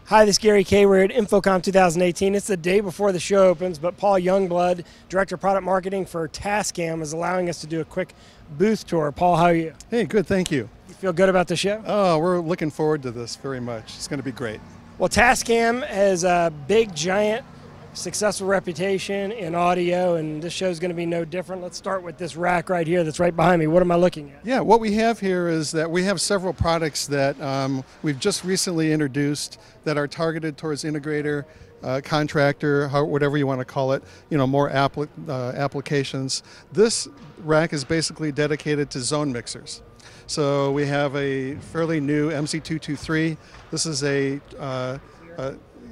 Hi, this is Gary Kay. We're at InfoComm 2018. It's the day before the show opens, but Paul Youngblood, Director of Product Marketing for Tascam, is allowing us to do a quick booth tour. Paul, how are you? Hey, good, thank you. You feel good about the show? Oh, we're looking forward to this very much. It's going to be great. Well, Tascam has a big, giant, successful reputation in audio, and this show is going to be no different. Let's start with this rack right here that's right behind me. What am I looking at? Yeah, what we have here is that we have several products that we've just recently introduced that are targeted towards integrator, contractor, whatever you want to call it, more applications. This rack is basically dedicated to zone mixers. So we have a fairly new MC223. This is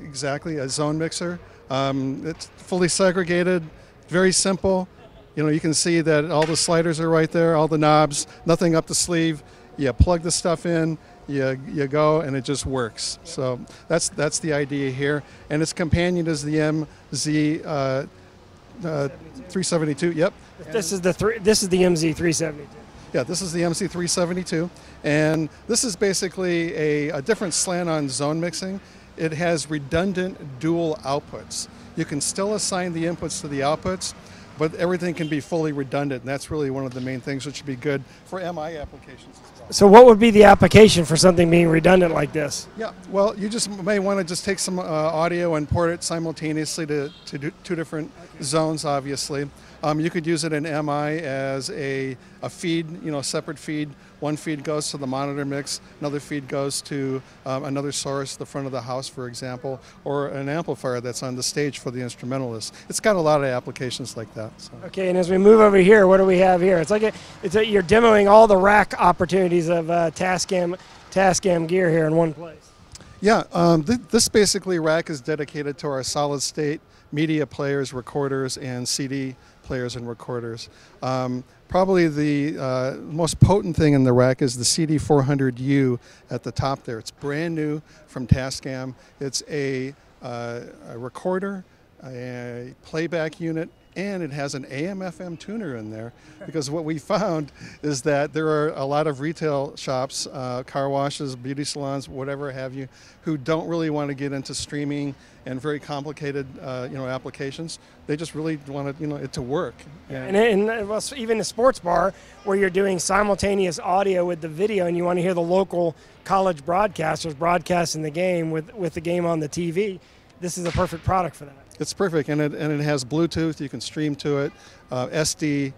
exactly a zone mixer. It's fully segregated, very simple. You can see that all the sliders are right there, all the knobs, nothing up the sleeve. You plug the stuff in, you go, and it just works. So that's the idea here. And its companion is the MZ372. Yep. This is the MZ372. Yeah, this is the MC372, and this is basically a different slant on zone mixing. It has redundant dual outputs. You can still assign the inputs to the outputs, but everything can be fully redundant, and that's really one of the main things which would be good for MI applications as well. So what would be the application for something being redundant like this? Yeah, well, you just may want to just take some audio and port it simultaneously to two different zones, obviously. You could use it in MI as a feed, separate feed. One feed goes to the monitor mix, another feed goes to another source, the front of the house, for example, or an amplifier that's on the stage for the instrumentalist. It's got a lot of applications like that. So. Okay, and as we move over here, what do we have here? You're demoing all the rack opportunities of Tascam gear here in one place. Yeah, this basically rack is dedicated to our solid state media players, recorders, and CD players and recorders. Probably the most potent thing in the rack is the CD400U at the top there. It's brand new from Tascam. It's a recorder, a playback unit, and it has an AM/FM tuner in there, because what we found is that there are a lot of retail shops, car washes, beauty salons, whatever have you, who don't really want to get into streaming and very complicated applications. They just really want it to work. And well, even a sports bar where you're doing simultaneous audio with the video, and you want to hear the local college broadcasters broadcasting the game with the game on the TV, this is a perfect product for that. It's perfect, and it has Bluetooth. You can stream to it, SD,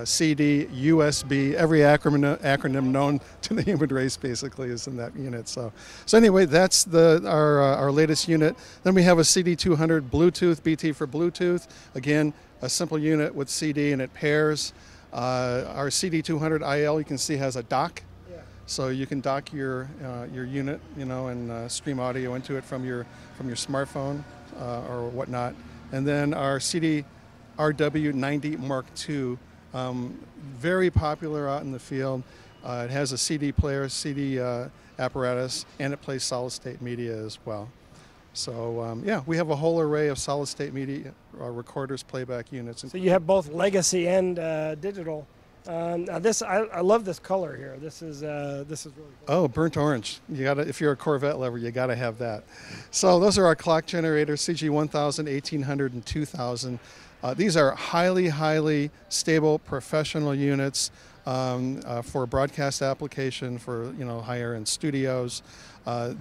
CD, USB. Every acronym known to the human race basically is in that unit. So anyway, that's our latest unit. Then we have a CD200 Bluetooth, BT for Bluetooth. Again, a simple unit with CD, and it pairs. Our CD200 IL, you can see, has a dock. So you can dock your unit, and stream audio into it from your smartphone or whatnot. And then our CD-RW90 Mark II, very popular out in the field. It has a CD player, CD apparatus, and it plays solid-state media as well. So yeah, we have a whole array of solid-state media recorders, playback units. So you have both legacy and digital. Now I love this color here. This is really cool. Oh, burnt orange. If you're a Corvette lover, you gotta have that. So those are our clock generators, CG1000, 1800, and 2000. These are highly stable professional units for broadcast application, for higher end studios.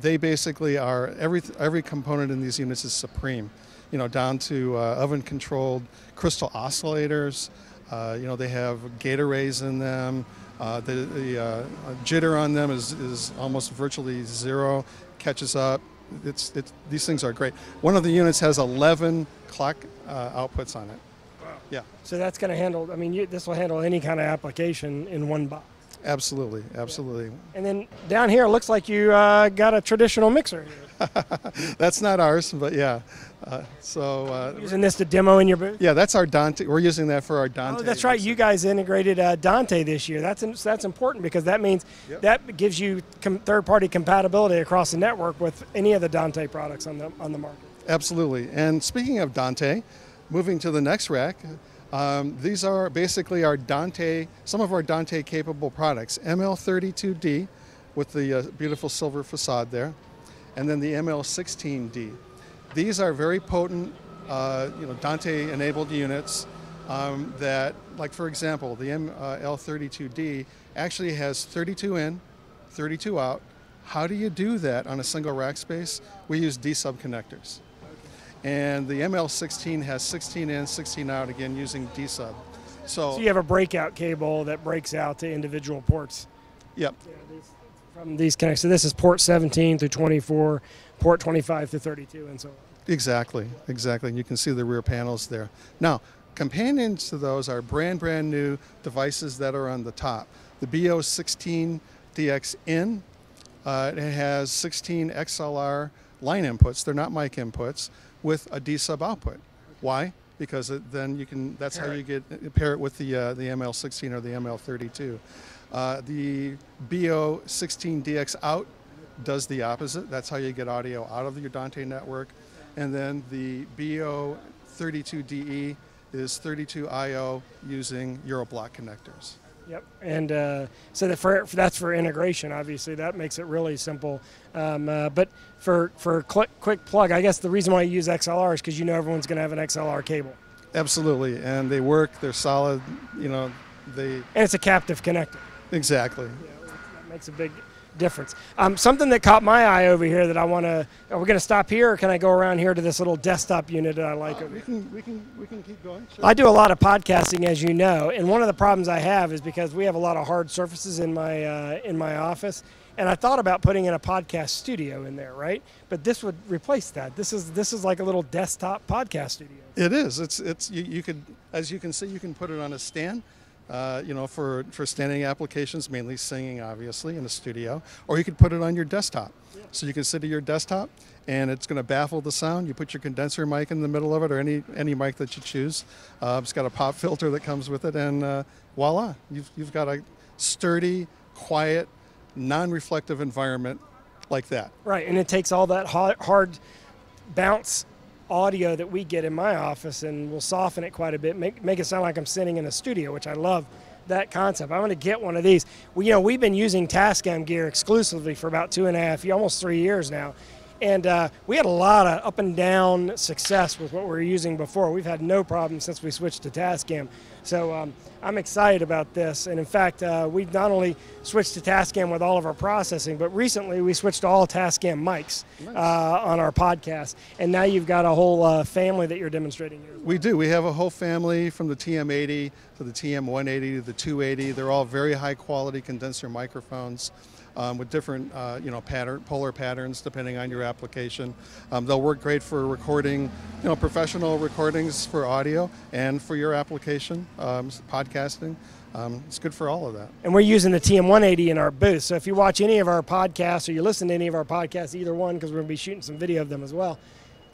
They basically are every component in these units is supreme. Down to oven controlled crystal oscillators. They have gate arrays in them. The jitter on them is almost virtually zero. Catches up. These things are great. One of the units has 11 clock outputs on it. Wow. Yeah. So that's going to handle. I mean, this will handle any kind of application in one box. Absolutely. Yeah. And then down here, it looks like you got a traditional mixer here. That's not ours, but yeah. Using this to demo in your booth? Yeah, that's our Dante. We're using that for our Dante. Oh, that's right. You guys integrated Dante this year. That's important, because that means that gives you third-party compatibility across the network with any of the Dante products on the market. Absolutely. And speaking of Dante, moving to the next rack, these are basically some of our Dante-capable products. ML32D with the beautiful silver facade there. and then the ML16D. These are very potent, Dante-enabled units that, like for example, the ML32D actually has 32 in, 32 out. How do you do that on a single rack space? We use D-sub connectors. And the ML16 has 16 in, 16 out, again using D-sub. So you have a breakout cable that breaks out to individual ports. Yep. Yeah, from these connectors. So this is port 17 through 24, port 25 through 32, and so on. Exactly. And you can see the rear panels there. Now, companions to those are brand new devices that are on the top. The BO16DX in, it has 16 XLR line inputs. They're not mic inputs with a D-sub output. Why? Because then you can. That's how you pair it with the ML16 or the ML32. The BO16DX out does the opposite. That's how you get audio out of your Dante network. And then the BO32DE is 32 I/O using Euroblock connectors. Yep, and so that's for integration. Obviously, that makes it really simple. But for quick plug, I guess the reason why you use XLR is because you know everyone's going to have an XLR cable. Absolutely, and they work. They're solid. And it's a captive connector. Exactly. Yeah, that makes a big difference. Something that caught my eye over here that I want to. Are we going to stop here, or can I go around here to this little desktop unit that I like? We can keep going. Sure. I do a lot of podcasting, as you know, and one of the problems I have is because we have a lot of hard surfaces in my office, and I thought about putting in a podcast studio in there, right? But this would replace that. This is like a little desktop podcast studio. It is. It's you could, as you can see, you can put it on a stand. For standing applications, mainly singing, obviously, in a studio, or you could put it on your desktop. Yeah. So you can sit at your desktop, and it's going to baffle the sound. You put your condenser mic in the middle of it, or any mic that you choose. It's got a pop filter that comes with it, and voila, you've got a sturdy, quiet, non-reflective environment like that. Right, and it takes all that hard bounce audio that we get in my office and we'll soften it quite a bit, make it sound like I'm sitting in a studio, which I love that concept. I'm going to get one of these. We've been using Tascam gear exclusively for about 2.5, almost 3 years now. And we had a lot of up and down success with what we were using before. We've had no problem since we switched to Tascam. So I'm excited about this. And in fact, we've not only switched to Tascam with all of our processing, but recently we switched to all Tascam mics on our podcast. And now you've got a whole family that you're demonstrating here. We do. We have a whole family from the TM80 to the TM180 to the 280. They're all very high quality condenser microphones. With different, polar patterns depending on your application. They'll work great for recording, professional recordings for audio and for your application, podcasting. It's good for all of that. And we're using the TM180 in our booth. So if you watch any of our podcasts or you listen to any of our podcasts, either one, because we're going to be shooting some video of them as well,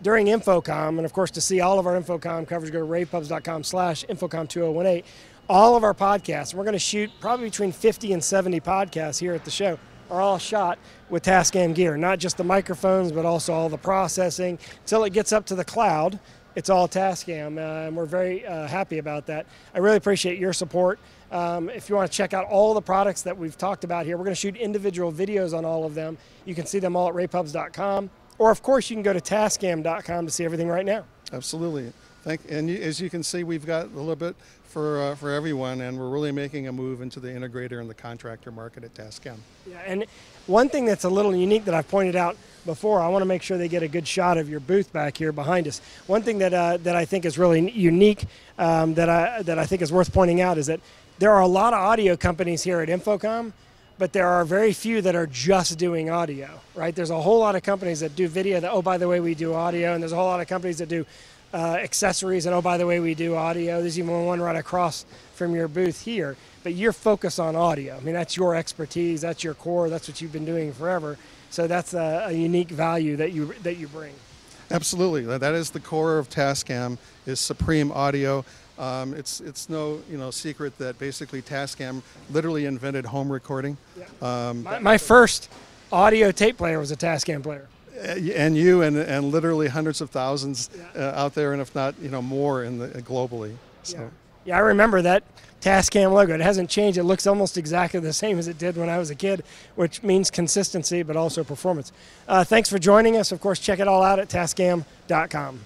during InfoComm, and of course to see all of our InfoComm coverage, go to ravepubs.com/InfoComm2018. All of our podcasts, we're going to shoot probably between 50 and 70 podcasts here at the show, are all shot with Tascam gear, not just the microphones, but also all the processing. Until it gets up to the cloud, it's all Tascam, and we're very happy about that. I really appreciate your support. If you want to check out all the products that we've talked about here, we're going to shoot individual videos on all of them. You can see them all at ravepubs.com, or of course you can go to tascam.com to see everything right now. Absolutely. As you can see, we've got a little bit for everyone, and we're really making a move into the integrator and the contractor market at Tascam. Yeah, and one thing that's a little unique that I've pointed out before, I want to make sure they get a good shot of your booth back here behind us. One thing that I think is really unique that I think is worth pointing out is that there are a lot of audio companies here at InfoComm, but there are very few that are just doing audio, right? There's a whole lot of companies that do video that, oh, by the way, we do audio, and there's a whole lot of companies that do accessories, and oh, by the way, we do audio. There's even one right across from your booth here, but you're focused on audio. I mean, that's your expertise, that's your core, that's what you've been doing forever. So that's a unique value that you bring. Absolutely, that is the core of Tascam, is supreme audio. It's no secret that basically Tascam literally invented home recording. Yeah. My first audio tape player was a Tascam player. And you and literally hundreds of thousands out there, and if not more globally. So. Yeah. Yeah, I remember that Tascam logo. It hasn't changed. It looks almost exactly the same as it did when I was a kid, which means consistency but also performance. Thanks for joining us. Of course, check it all out at Tascam.com.